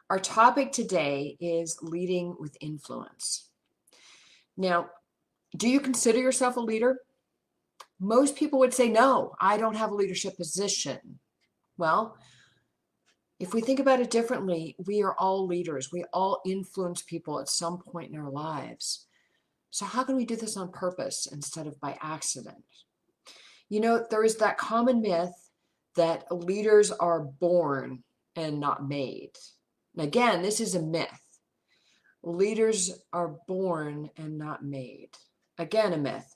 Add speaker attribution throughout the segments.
Speaker 1: Our topic today is leading with influence. Now, do you consider yourself a leader? Most people would say, no, I don't have a leadership position. Well, if we think about it differently, we are all leaders. We all influence people at some point in our lives. So how can we do this on purpose instead of by accident? You know, there is that common myth that leaders are born and not made. And again, this is a myth. Leaders are born and not made. Again, a myth.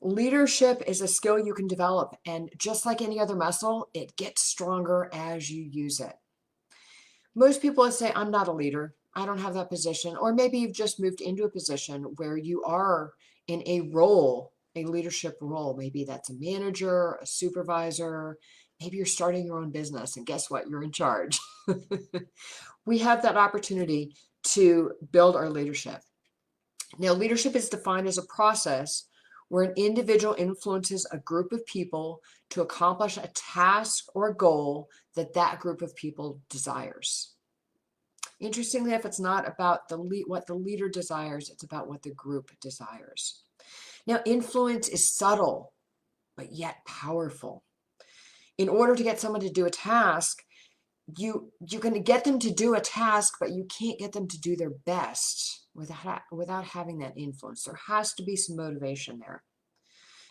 Speaker 1: Leadership is a skill you can develop, and just like any other muscle, it gets stronger as you use it. Most people would say, I'm not a leader. I don't have that position. Or maybe you've just moved into a position where you are in a role, a leadership role. Maybe that's a manager, a supervisor. Maybe you're starting your own business, and guess what? You're in charge. We have that opportunity to build our leadership. Now, leadership is defined as a process where an individual influences a group of people to accomplish a task or goal that that group of people desires. Interestingly enough, it's not about what the leader desires, it's about what the group desires. Now, influence is subtle, but yet powerful. In order to get someone to do a task, you're going to get them to do a task, but you can't get them to do their best without having that influence. There has to be some motivation there.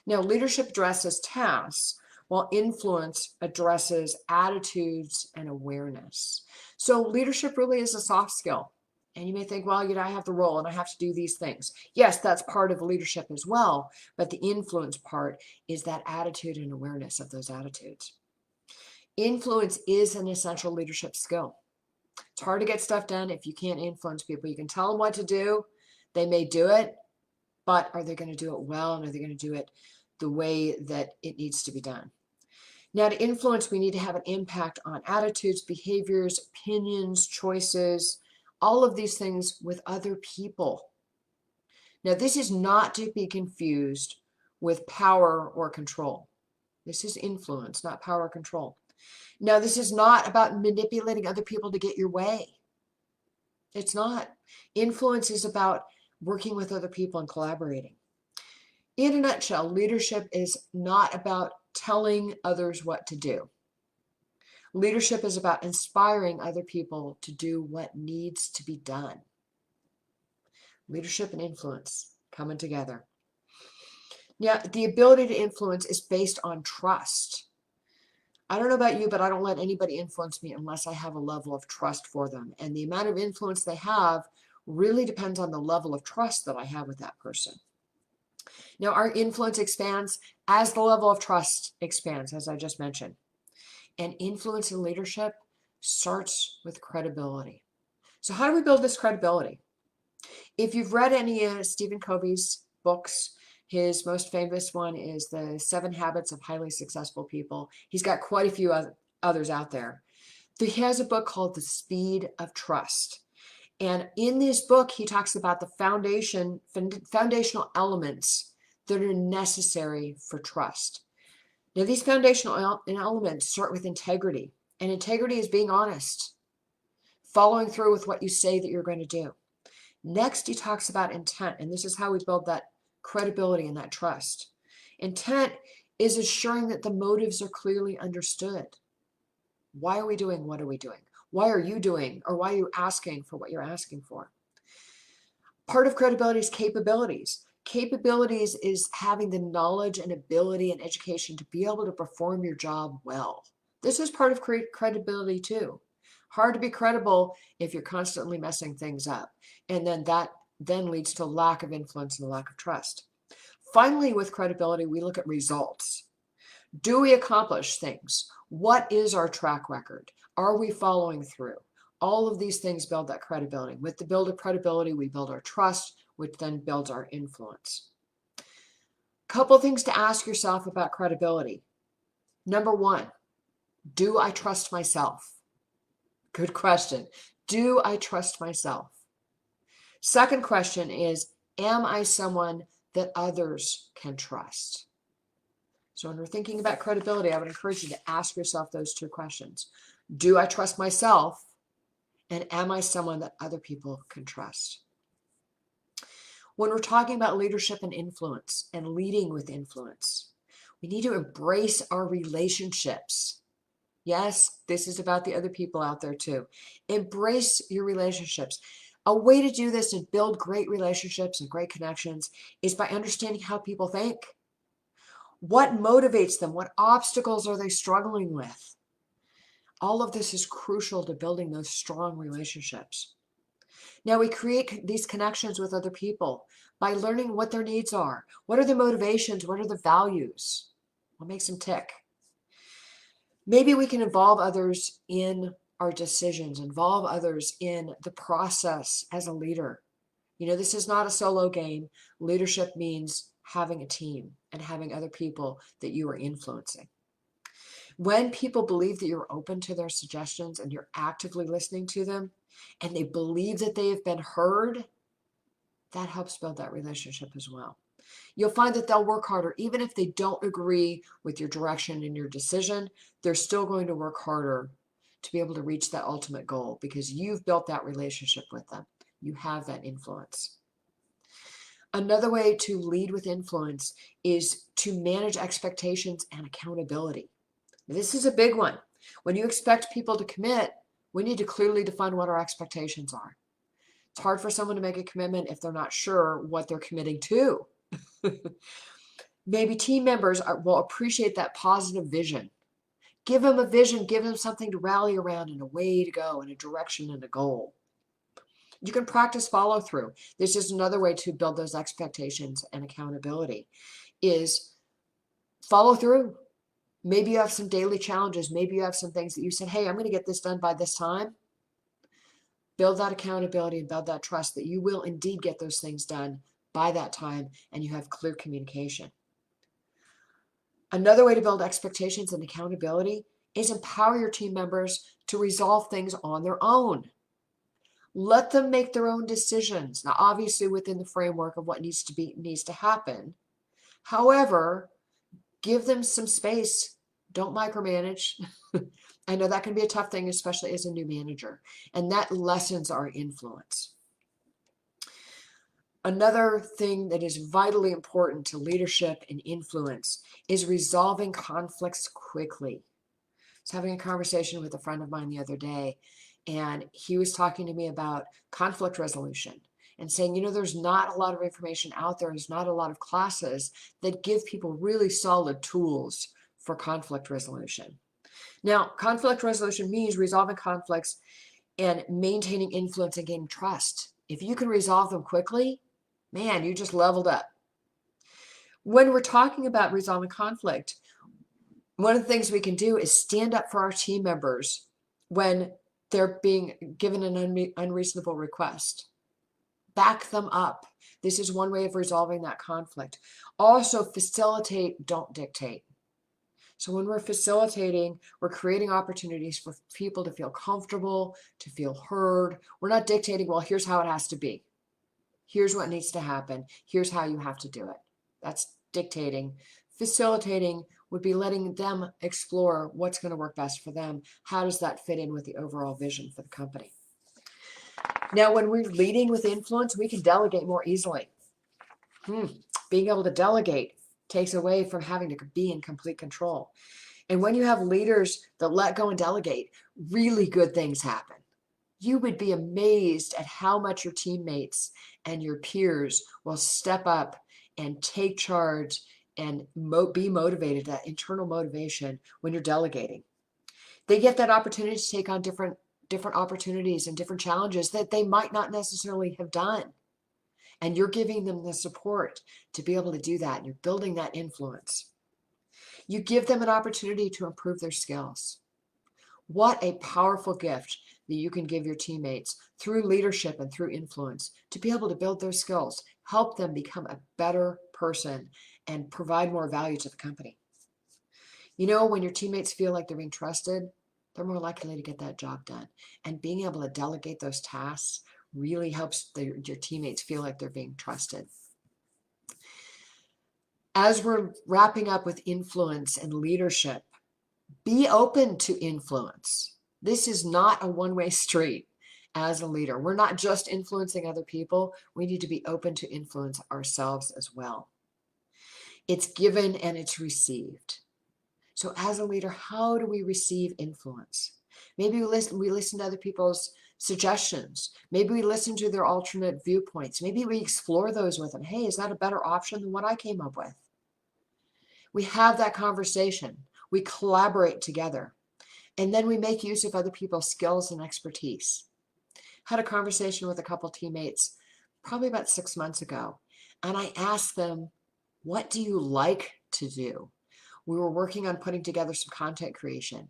Speaker 1: Now, leadership addresses tasks, while influence addresses attitudes and awareness. So leadership really is a soft skill. And you may think, well, I have the role and I have to do these things. Yes, that's part of leadership as well, but the influence part is that attitude and awareness of those attitudes. Influence is an essential leadership skill. It's hard to get stuff done if you can't influence people. You can tell them what to do. They may do it, but are they going to do it well? And are they going to do it the way that it needs to be done? Now, to influence, we need to have an impact on attitudes, behaviors, opinions, choices, all of these things with other people. Now, this is not to be confused with power or control. This is influence, not power or control. Now, this is not about manipulating other people to get your way. It's not. Influence is about working with other people and collaborating. In a nutshell, leadership is not about telling others what to do. Leadership is about inspiring other people to do what needs to be done. Leadership and influence coming together. Now, the ability to influence is based on trust. I don't know about you, but I don't let anybody influence me unless I have a level of trust for them. And the amount of influence they have really depends on the level of trust that I have with that person. Now, our influence expands as the level of trust expands, as I just mentioned. And influence and leadership starts with credibility. So how do we build this credibility? If you've read any of Stephen Covey's books, his most famous one is The 7 Habits of Highly Successful People. He's got quite a few others out there. He has a book called The Speed of Trust. And in this book, he talks about the foundational elements that are necessary for trust. Now, these foundational elements start with integrity. And integrity is being honest, following through with what you say that you're going to do. Next, he talks about intent. And this is how we build that credibility and that trust. Intent is assuring that the motives are clearly understood. Why are we doing what are we doing? Why are you doing, or why are you asking for what you're asking for? Part of credibility is capabilities. Capabilities is having the knowledge and ability and education to be able to perform your job well. This is part of credibility too. Hard to be credible if you're constantly messing things up. And then that leads to lack of influence and lack of trust. Finally, with credibility, we look at results. Do we accomplish things? What is our track record? Are we following through? All of these things build that credibility. With the build of credibility, we build our trust, which then builds our influence. Couple things to ask yourself about credibility. Number one, do I trust myself? Good question. Do I trust myself? Second question is, am I someone that others can trust? So when we're thinking about credibility, I would encourage you to ask yourself those two questions. Do I trust myself? And am I someone that other people can trust? When we're talking about leadership and influence and leading with influence, we need to embrace our relationships. Yes, this is about the other people out there too. Embrace your relationships. A way to do this and build great relationships and great connections is by understanding how people think. What motivates them? What obstacles are they struggling with? All of this is crucial to building those strong relationships. Now we create these connections with other people by learning what their needs are. What are their motivations? What are the values? What makes them tick? Maybe we can involve others in our decisions, involve others in the process as a leader. This is not a solo game. Leadership means having a team and having other people that you are influencing. When people believe that you're open to their suggestions and you're actively listening to them, and they believe that they have been heard, that helps build that relationship as well. You'll find that they'll work harder. Even if they don't agree with your direction and your decision, they're still going to work harder to be able to reach that ultimate goal because you've built that relationship with them. You have that influence. Another way to lead with influence is to manage expectations and accountability. This is a big one. When you expect people to commit, we need to clearly define what our expectations are. It's hard for someone to make a commitment if they're not sure what they're committing to. Maybe team members will appreciate that positive vision. Give them a vision, give them something to rally around and a way to go and a direction and a goal. You can practice follow through. This is another way to build those expectations and accountability is follow through. Maybe you have some daily challenges. Maybe you have some things that you said, hey, I'm going to get this done by this time. Build that accountability and build that trust that you will indeed get those things done by that time and you have clear communication. Another way to build expectations and accountability is empower your team members to resolve things on their own. Let them make their own decisions. Now, obviously within the framework of what needs to happen. However, give them some space. Don't micromanage. I know that can be a tough thing, especially as a new manager, and that lessens our influence. Another thing that is vitally important to leadership and influence is resolving conflicts quickly. I was having a conversation with a friend of mine the other day, and he was talking to me about conflict resolution and saying, there's not a lot of information out there. There's not a lot of classes that give people really solid tools for conflict resolution. Now, conflict resolution means resolving conflicts and maintaining influence and gaining trust. If you can resolve them quickly, man, you just leveled up. When we're talking about resolving conflict, one of the things we can do is stand up for our team members when they're being given an unreasonable request. Back them up. This is one way of resolving that conflict. Also, facilitate, don't dictate. So when we're facilitating, we're creating opportunities for people to feel comfortable, to feel heard. We're not dictating, well, here's how it has to be. Here's what needs to happen. Here's how you have to do it. That's dictating. Facilitating would be letting them explore what's going to work best for them. How does that fit in with the overall vision for the company? Now, when we're leading with influence, we can delegate more easily. Being able to delegate takes away from having to be in complete control. And when you have leaders that let go and delegate, really good things happen. You would be amazed at how much your teammates and your peers will step up and take charge and be motivated, that internal motivation when you're delegating. They get that opportunity to take on different opportunities and different challenges that they might not necessarily have done. And you're giving them the support to be able to do that. And you're building that influence. You give them an opportunity to improve their skills. What a powerful gift that you can give your teammates through leadership and through influence to be able to build those skills, help them become a better person and provide more value to the company. When your teammates feel like they're being trusted, they're more likely to get that job done. And being able to delegate those tasks really helps your teammates feel like they're being trusted. As we're wrapping up with influence and leadership, be open to influence. This is not a one-way street. as a leader. We're not just influencing other people. We need to be open to influence ourselves as well. It's given and it's received. So as a leader, how do we receive influence? Maybe we listen to other people's suggestions. Maybe we listen to their alternate viewpoints. Maybe we explore those with them. Hey, is that a better option than what I came up with? We have that conversation. We collaborate together. And then we make use of other people's skills and expertise. Had a conversation with a couple teammates probably about 6 months ago. And I asked them, what do you like to do? We were working on putting together some content creation.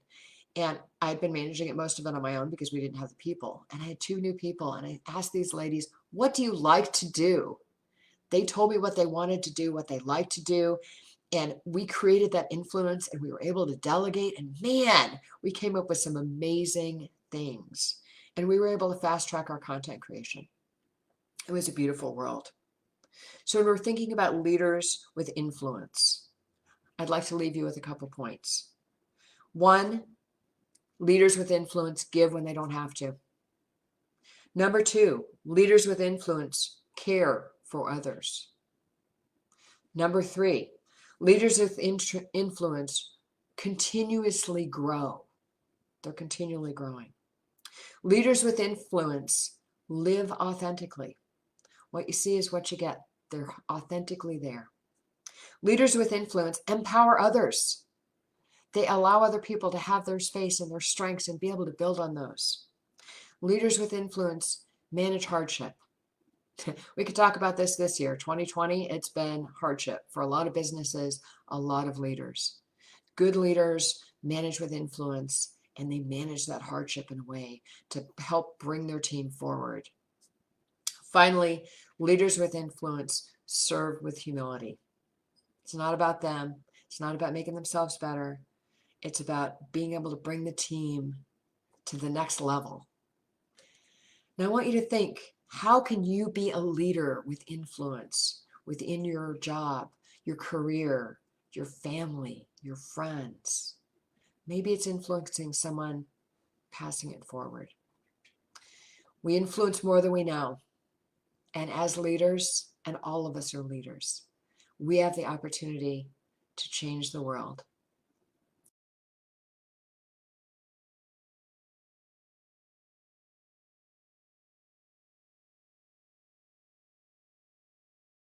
Speaker 1: And I had been managing it most of it on my own because we didn't have the people. And I had 2 new people. And I asked these ladies, what do you like to do? They told me what they wanted to do, what they liked to do. And we created that influence and we were able to delegate. And man, we came up with some amazing things. And we were able to fast track our content creation. It was a beautiful world. So when we're thinking about leaders with influence, I'd like to leave you with a couple points. 1, leaders with influence give when they don't have to. Number 2, leaders with influence care for others. Number 3, leaders with influence continuously grow. They're continually growing. Leaders with influence live authentically. What you see is what you get. They're authentically there. Leaders with influence empower others. They allow other people to have their space and their strengths and be able to build on those. Leaders with influence manage hardship. We could talk about this year. 2020, it's been hardship for a lot of businesses, a lot of leaders. Good leaders manage with influence, and they manage that hardship in a way to help bring their team forward. Finally, leaders with influence serve with humility. It's not about them. It's not about making themselves better. It's about being able to bring the team to the next level. Now, I want you to think, how can you be a leader with influence within your job, your career, your family, your friends? Maybe it's influencing someone, passing it forward. We influence more than we know. And as leaders, and all of us are leaders, we have the opportunity to change the world.